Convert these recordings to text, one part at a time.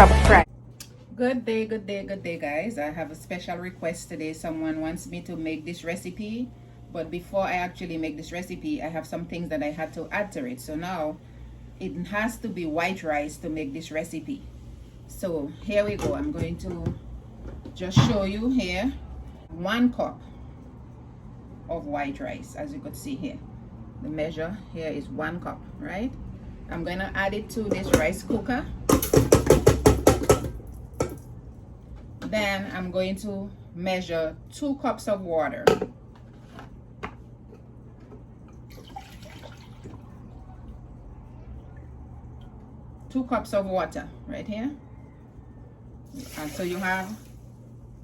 subscribe. Good day, good day, good day, guys. I have a special request today. Someone wants me to make this recipe, but before I actually make this recipe, I have some things that I had to add to it. So now it has to be white rice to make this recipe. So here we go. I'm going to just show you here 1 cup of white rice. As you could see here, the measure here is 1 cup, right? I'm going to add it to this rice cooker. Then I'm going to measure 2 cups of water. Two cups of water right here. And so you have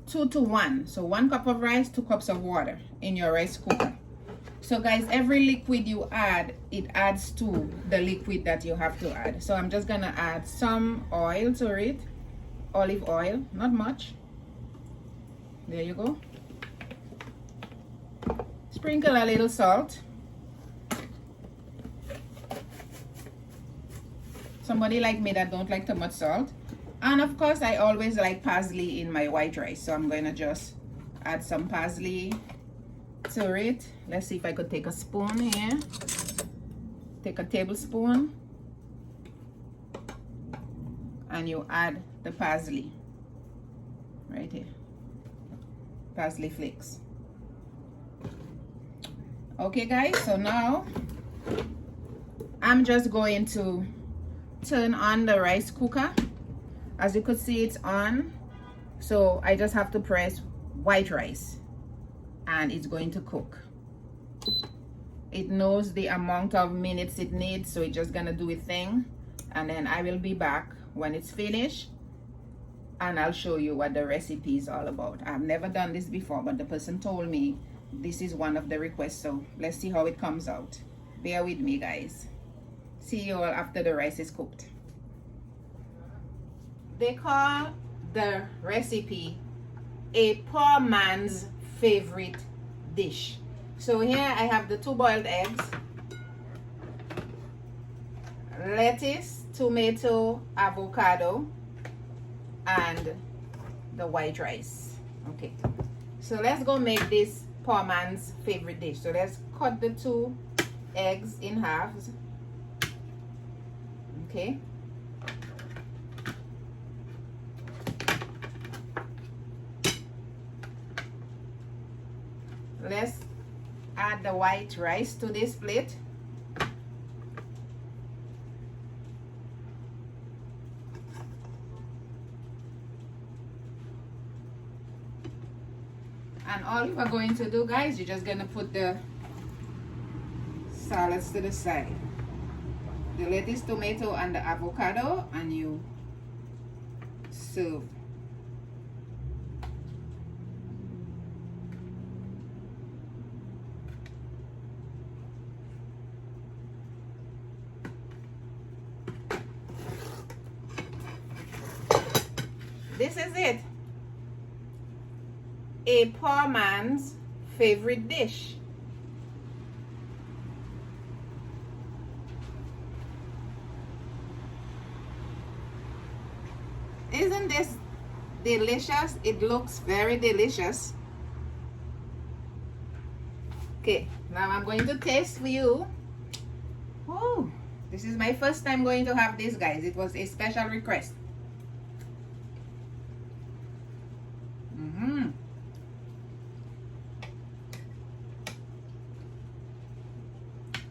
2 to 1. So 1 cup of rice, 2 cups of water in your rice cooker. So guys, every liquid you add, it adds to the liquid that you have to add. So I'm just gonna add some oil to it. Olive oil, not much. There you go. Sprinkle a little salt. Somebody like me that don't like too much salt. And of course, I always like parsley in my white rice. So I'm going to just add some parsley to it. Let's see if I could take a spoon here. Take a tablespoon. And you add the parsley right here. Parsley flakes. Okay guys, so now I'm just going to turn on the rice cooker. As you could see, it's on. So I just have to press white rice and it's going to cook. It knows the amount of minutes it needs, so it's just gonna do its thing, and then I will be back when it's finished and I'll show you what the recipe is all about. I've never done this before, but the person told me this is one of the requests, so let's see how it comes out. Bear with me guys. See you all after the rice is cooked. They call the recipe a poor man's favorite dish. So here I have the 2 boiled eggs, lettuce, tomato, avocado, and the white rice. Okay, so let's go make this poor man's favorite dish. So let's cut the 2 eggs in halves. Okay, let's add the white rice to this plate. And all you are going to do, guys, you're just going to put the salads to the side. The lettuce, tomato, and the avocado, and you serve. This is it. A poor man's favorite dish. Isn't this delicious? It looks very delicious. Okay, now I'm going to taste for you. Oh, this is my first time going to have this, guys. It was a special request.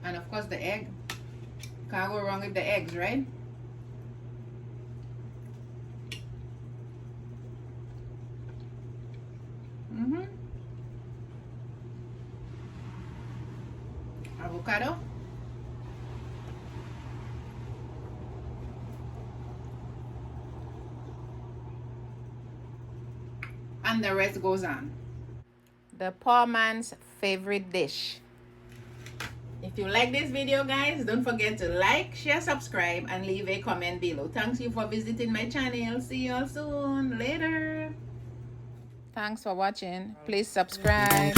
And of course the egg. Can't go wrong with the eggs, right? Avocado. And the rest goes on. The poor man's favorite dish. If you like this video, guys, don't forget to like, share, subscribe, and leave a comment below. Thanks you for visiting my channel. See you all soon. Later. Thanks for watching. Please subscribe.